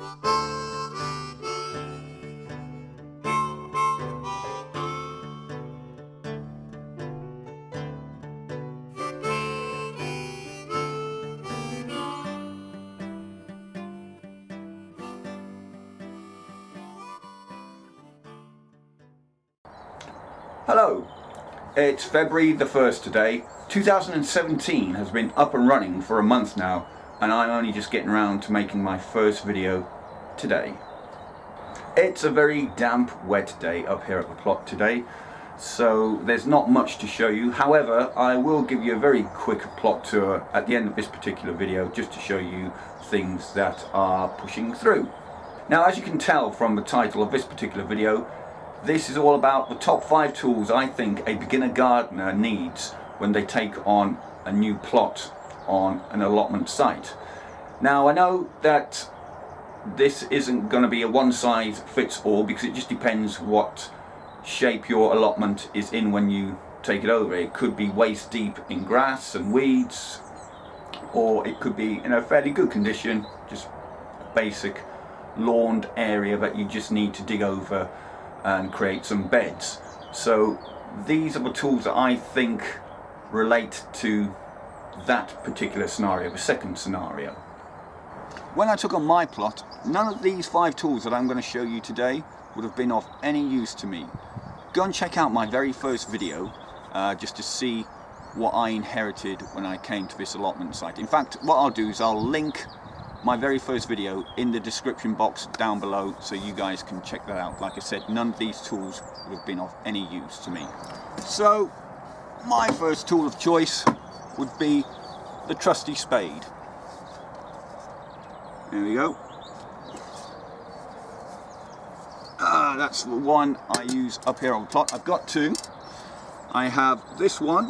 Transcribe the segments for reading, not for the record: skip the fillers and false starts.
Hello, it's February the 1st today. 2017 has been up and running for a month now, and I'm only just getting around to making my first video today. It's a very damp, wet day up here at the plot today, so there's not much to show you. However, I will give you a very quick plot tour at the end of this particular video just to show you things that are pushing through. Now, as you can tell from the title of this particular video, this is all about the top 5 tools I think a beginner gardener needs when they take on a new plot on an allotment site. Now, I know that this isn't going to be a one size fits all because it just depends what shape your allotment is in when you take it over. It could be waist deep in grass and weeds, or it could be in a fairly good condition, just a basic lawned area that you just need to dig over and create some beds. So these are the tools that I think relate to that particular scenario, the second scenario. When I took on my plot, none of these 5 tools that I'm going to show you today would have been of any use to me. Go and check out my very first video just to see what I inherited when I came to this allotment site. In fact, what I'll do is I'll link my very first video in the description box down below so you guys can check that out. Like I said, none of these tools would have been of any use to me. So my first tool of choice would be the trusty spade. There we go. That's the one I use up here on the plot. I've got 2. I have this one,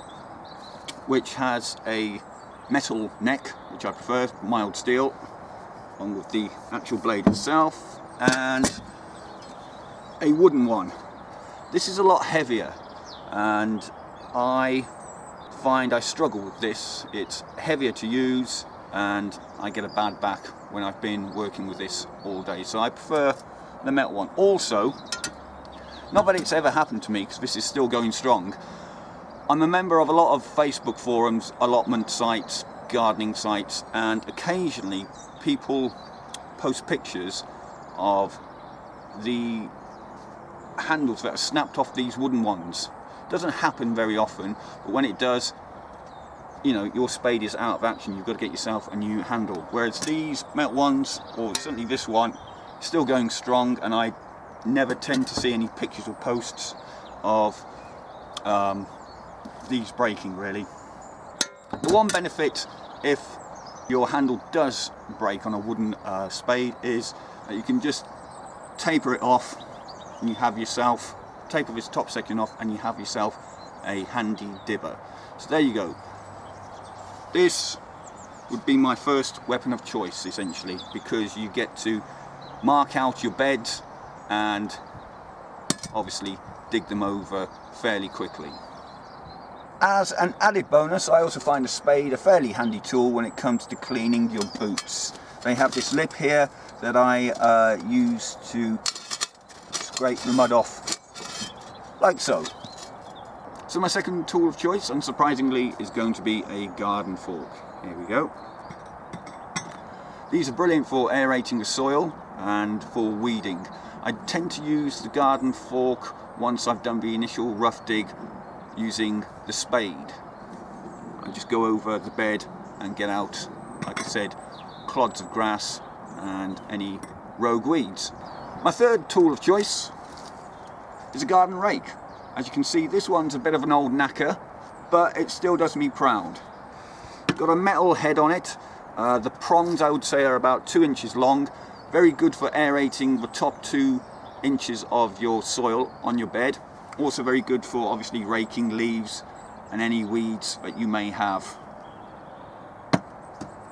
which has a metal neck, which I prefer, mild steel, along with the actual blade itself, and a wooden one. This is a lot heavier, and I find I struggle with this. It's heavier to use, and I get a bad back when I've been working with this all day, so I prefer the metal one. Also, not that it's ever happened to me because this is still going strong, I'm a member of a lot of Facebook forums, allotment sites, gardening sites, and occasionally people post pictures of the handles that are snapped off these wooden ones. Doesn't happen very often, but when it does, you know, your spade is out of action. You've got to get yourself a new handle. Whereas these metal ones, or certainly this one, still going strong, and I never tend to see any pictures or posts of these breaking, really. The one benefit if your handle does break on a wooden spade is that you can just taper it off and you have yourself, taper this top section off and you have yourself a handy dibber. So there you go. This would be my first weapon of choice essentially, because you get to mark out your beds and obviously dig them over fairly quickly. As an added bonus, I also find a spade a fairly handy tool when it comes to cleaning your boots. They have this lip here that I use to scrape the mud off, like so. So my second tool of choice, unsurprisingly, is going to be a garden fork. Here we go. These are brilliant for aerating the soil and for weeding. I tend to use the garden fork once I've done the initial rough dig using the spade. I just go over the bed and get out, like I said, clods of grass and any rogue weeds. My third tool of choice is a garden rake. As you can see, this one's a bit of an old knacker, but it still does me proud. Got a metal head on it. The prongs, I would say, are about 2 inches long. Very good for aerating the top 2 inches of your soil on your bed. Also very good for obviously raking leaves and any weeds that you may have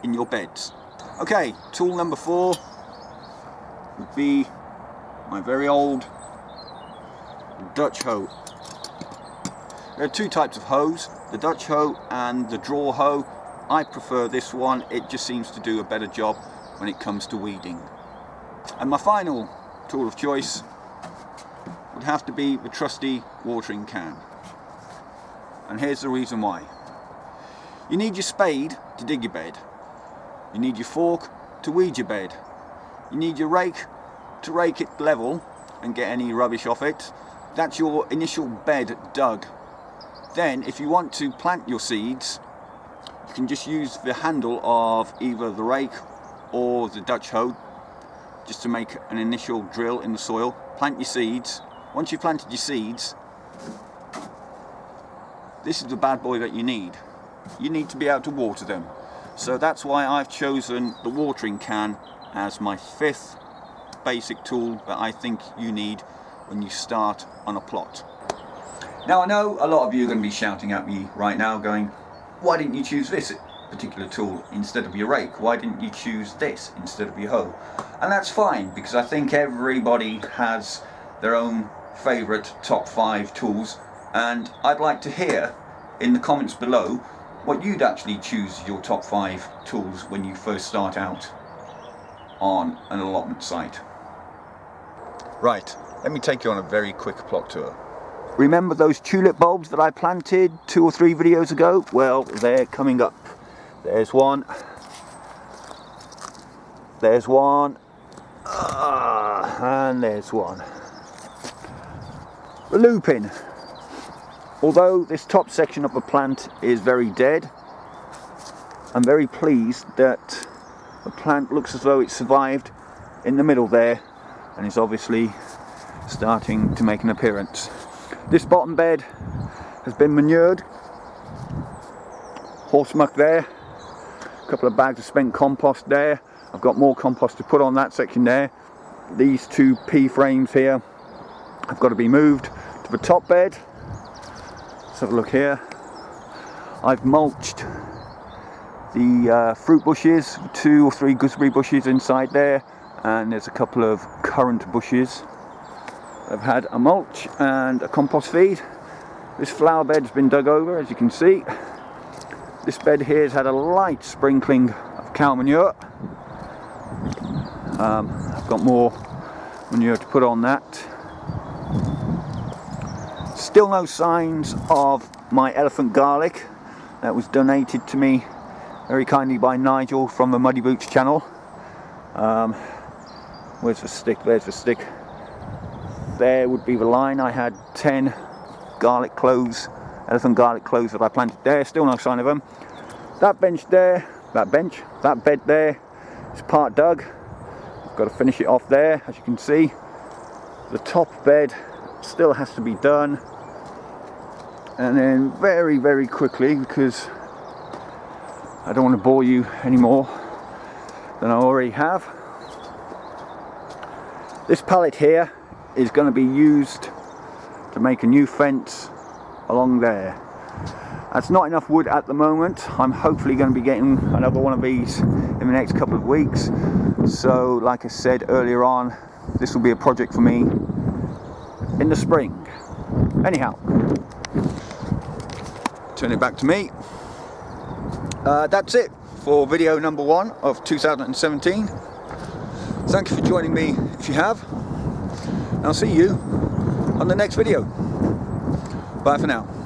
in your beds. Okay, tool number 4 would be my very old Dutch hoe. There are 2 types of hoes, the Dutch hoe and the draw hoe. I prefer this one. It just seems to do a better job when it comes to weeding. And my final tool of choice would have to be the trusty watering can. And here's the reason why. You need your spade to dig your bed. You need your fork to weed your bed. You need your rake to rake it level and get any rubbish off it. That's your initial bed dug. Then if you want to plant your seeds, you can just use the handle of either the rake or the Dutch hoe just to make an initial drill in the soil. Plant your seeds. Once you've planted your seeds, this is the bad boy that you need. You need to be able to water them. So that's why I've chosen the watering can as my 5th basic tool that I think you need when you start on a plot. Now I know a lot of you are going to be shouting at me right now going, why didn't you choose this particular tool instead of your rake? Why didn't you choose this instead of your hoe? And that's fine, because I think everybody has their own favourite top 5 tools, and I'd like to hear in the comments below what you'd actually choose your top 5 tools when you first start out on an allotment site. Right, let me take you on a very quick plot tour. Remember those tulip bulbs that I planted 2 or 3 videos ago? Well, they're coming up. There's one. There's one. And there's one. The lupin. Although this top section of the plant is very dead, I'm very pleased that the plant looks as though it survived in the middle there and is obviously starting to make an appearance. This bottom bed has been manured. Horse muck there, a couple of bags of spent compost there. I've got more compost to put on that section there. These 2 P frames here have got to be moved to the top bed. Let's have a look here. I've mulched the fruit bushes, 2 or 3 gooseberry bushes inside there, and there's a couple of currant bushes. I've had a mulch and a compost feed. This flower bed's been dug over, as you can see. This bed here has had a light sprinkling of cow manure. I've got more manure to put on that. Still no signs of my elephant garlic that was donated to me very kindly by Nigel from the Muddy Boots channel. Where's the stick? There's the stick. There would be the line. I had 10 garlic cloves, elephant garlic cloves that I planted there. Still no sign of them. That bench there, that bed there is part dug. I've got to finish it off there, as you can see. The top bed still has to be done. And then very, very quickly, because I don't want to bore you any more than I already have, this pallet here is going to be used to make a new fence along there. That's not enough wood at the moment. I'm hopefully going to be getting another one of these in the next couple of weeks. So like I said earlier on, this will be a project for me in the spring. Anyhow, turn it back to me. That's it for video number 1 of 2017. Thank you for joining me if you have. I'll see you on the next video. Bye for now.